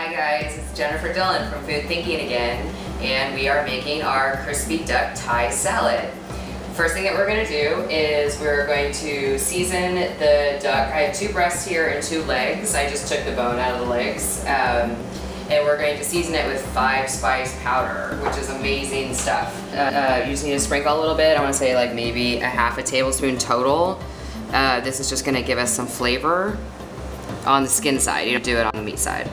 Hi guys, it's Jennifer Dillon from Food Thinking again, and we are making our crispy duck Thai salad. First thing that we're going to do is we're going to season the duck. I have 2 breasts here and 2 legs. I just took the bone out of the legs. And we're going to season it with 5-spice powder, which is amazing stuff. You just need to sprinkle a little bit. I want to say like maybe a half a tablespoon total. This is just going to give us some flavor on the skin side. You don't do it on the meat side.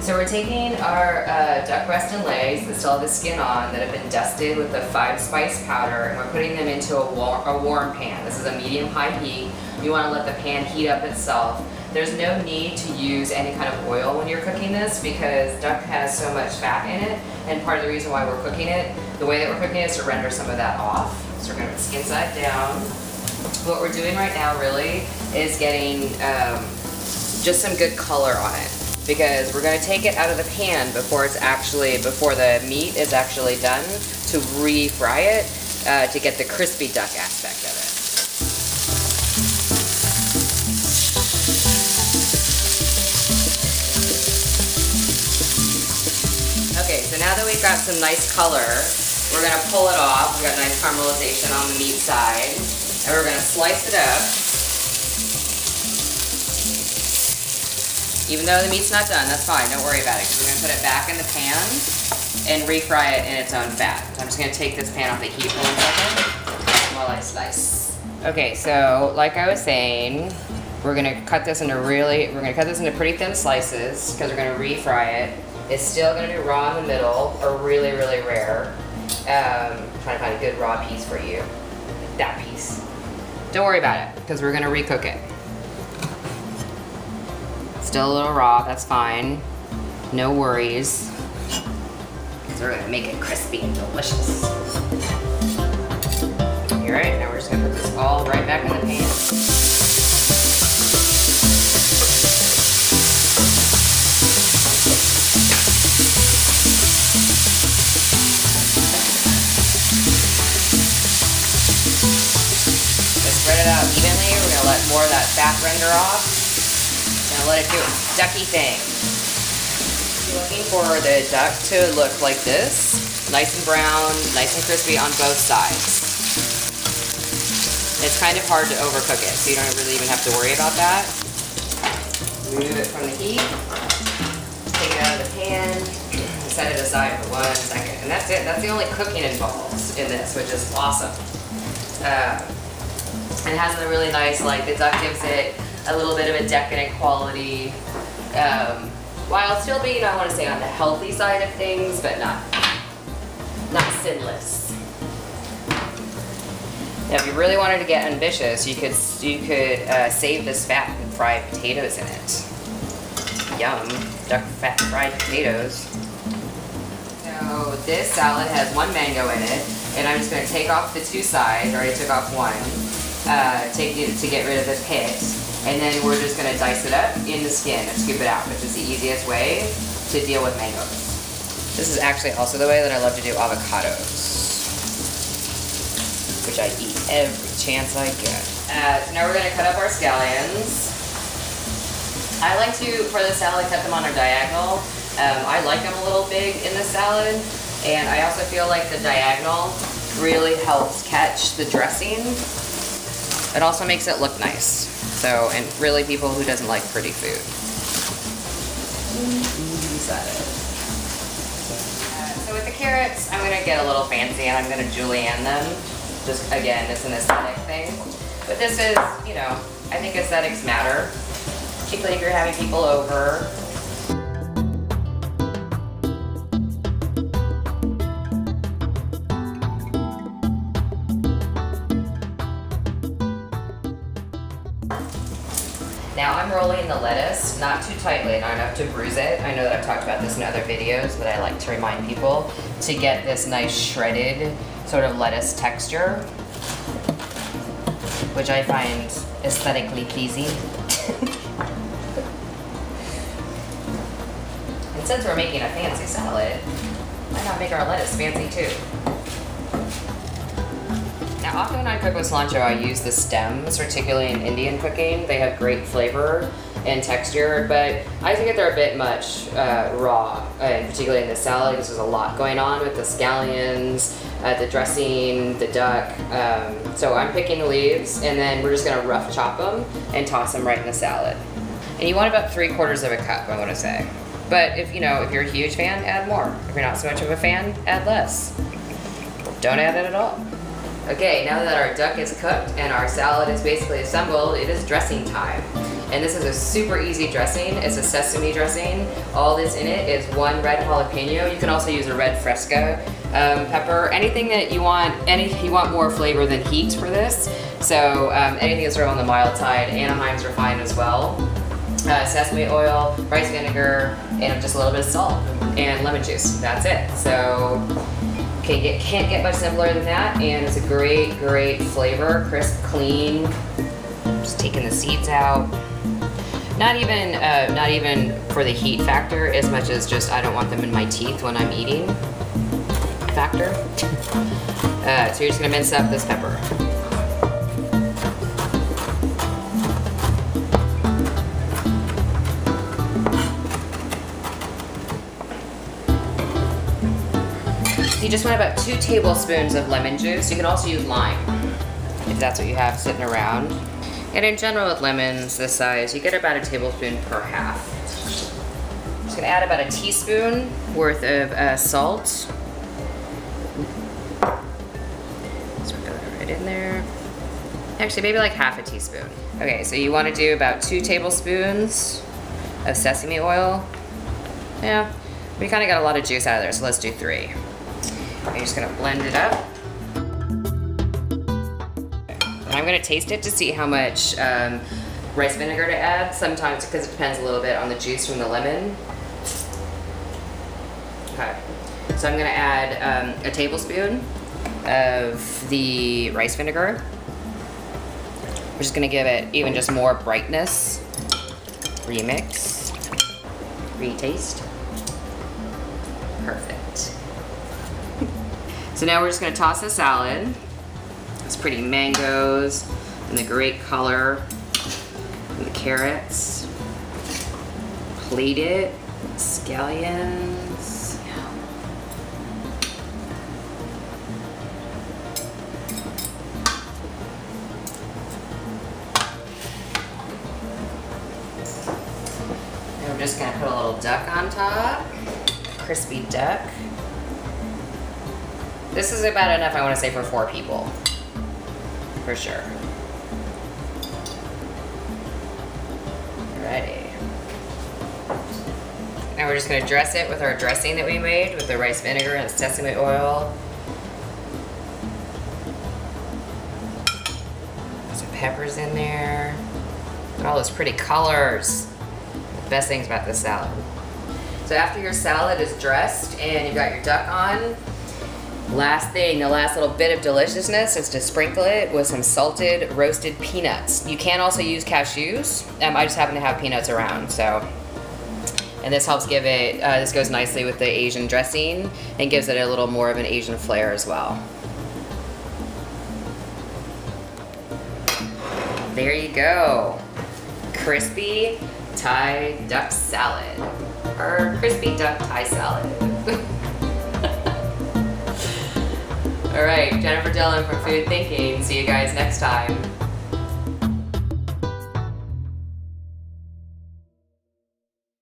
So we're taking our duck breast and legs that still have the skin on that have been dusted with the 5-spice powder, and we're putting them into a warm pan. This is a medium-high heat. You want to let the pan heat up itself. There's no need to use any kind of oil when you're cooking this because duck has so much fat in it, and part of the reason why we're cooking it, the way that we're cooking it is to render some of that off. So we're going to put the skin side down. What we're doing right now really is getting just some good color on it, because we're going to take it out of the pan before the meat is actually done to refry it to get the crispy duck aspect of it. Okay, so now that we've got some nice color, we're going to pull it off. We've got nice caramelization on the meat side, and we're going to slice it up. Even though the meat's not done, that's fine, don't worry about it, because we're going to put it back in the pan and refry it in its own fat. So I'm just going to take this pan off the heat for 1 second while I slice. Okay, so like I was saying, we're going to cut this into pretty thin slices because we're going to refry it. It's still going to be raw in the middle, or really, really rare. I'm trying to find a good raw piece for you. That piece. Don't worry about it, because we're going to recook it. Still a little raw, that's fine. No worries. Because we're going to make it crispy and delicious. Alright, now we're just going to put this all right back in the pan. Just spread it out evenly. We're going to let more of that fat render off. Let it do its ducky thing. You're looking for the duck to look like this, nice and brown, nice and crispy on both sides. It's kind of hard to overcook it, so you don't really even have to worry about that. Remove it from the heat, take it out of the pan, and set it aside for 1 second. And that's it. That's the only cooking involved in this, which is awesome. And it has a really nice, like, the duck gives it a little bit of a decadent quality, while still being, I want to say, on the healthy side of things, but not sinless. Now, if you really wanted to get ambitious, you could save this fat and fry potatoes in it. Yum, duck fat fried potatoes. So this salad has 1 mango in it, and I'm just going to take off the 2 sides. I already took off 1. Take it to get rid of the pit. And then we're just going to dice it up in the skin and scoop it out, which is the easiest way to deal with mangoes. This is actually also the way that I love to do avocados, which I eat every chance I get. So now we're going to cut up our scallions. I like to, for the salad, cut them on a diagonal. I like them a little big in the salad, and I also feel like the diagonal really helps catch the dressing. It also makes it look nice. So, and really people who doesn't like pretty food. So with the carrots, I'm going to get a little fancy and I'm going to julienne them. Just, again, it's an aesthetic thing. But this is, you know, I think aesthetics matter. Particularly if you're having people over. Now I'm rolling the lettuce, not too tightly, not enough to bruise it. I know that I've talked about this in other videos, but I like to remind people to get this nice shredded sort of lettuce texture, which I find aesthetically pleasing. And since we're making a fancy salad, why not make our lettuce fancy too? Now, often when I cook with cilantro, I use the stems, particularly in Indian cooking. They have great flavor, in texture, but I think that they're a bit much raw, particularly in the salad, because there's a lot going on with the scallions, the dressing, the duck. So I'm picking the leaves, and then we're just gonna rough chop them and toss them right in the salad. And you want about 3/4 of a cup, I wanna say. But if you're a huge fan, add more. If you're not so much of a fan, add less. Don't add it at all. Okay, now that our duck is cooked and our salad is basically assembled, it is dressing time. And this is a super easy dressing. It's a sesame dressing. All that's in it is 1 red jalapeno. You can also use a red fresca pepper. Anything that you want, you want more flavor than heat for this. So anything that's on the mild side, Anaheims are fine as well. Sesame oil, rice vinegar, and just a little bit of salt and lemon juice. That's it. So can't get much simpler than that, and it's a great flavor, crisp, clean. Just taking the seeds out. Not even for the heat factor as much as just I don't want them in my teeth when I'm eating factor. So you're just gonna mince up this pepper. You just want about 2 tablespoons of lemon juice. You can also use lime if that's what you have sitting around. And in general with lemons this size, you get about a tablespoon per half. I'm just gonna add about a teaspoon worth of salt. So we're gonna right in there. Actually, maybe like half a teaspoon. Okay, so you wanna do about 2 tablespoons of sesame oil. Yeah, we kinda got a lot of juice out of there, so let's do 3. I'm just gonna blend it up. And I'm gonna taste it to see how much rice vinegar to add. Sometimes, because it depends a little bit on the juice from the lemon. Okay, so I'm gonna add a tablespoon of the rice vinegar. We're just gonna give it even just more brightness. Remix, retaste. Perfect. So now we're just gonna toss the salad. It's pretty mangoes and the great color and the carrots. Plate it, scallions. And we're just gonna put a little duck on top, crispy duck. This is about enough, I want to say, for 4 people, for sure. Alrighty. Now we're just going to dress it with our dressing that we made with the rice vinegar and the sesame oil. Some peppers in there. Look at all those pretty colors. The best things about this salad. So after your salad is dressed and you've got your duck on, last thing, the last little bit of deliciousness is to sprinkle it with some salted roasted peanuts. You can also use cashews. I just happen to have peanuts around, so. And this helps give it, this goes nicely with the Asian dressing and gives it a little more of an Asian flair as well. There you go. Crispy Thai duck salad. Or crispy duck Thai salad. All right, Jennifer Dillon from Food Thinking. See you guys next time.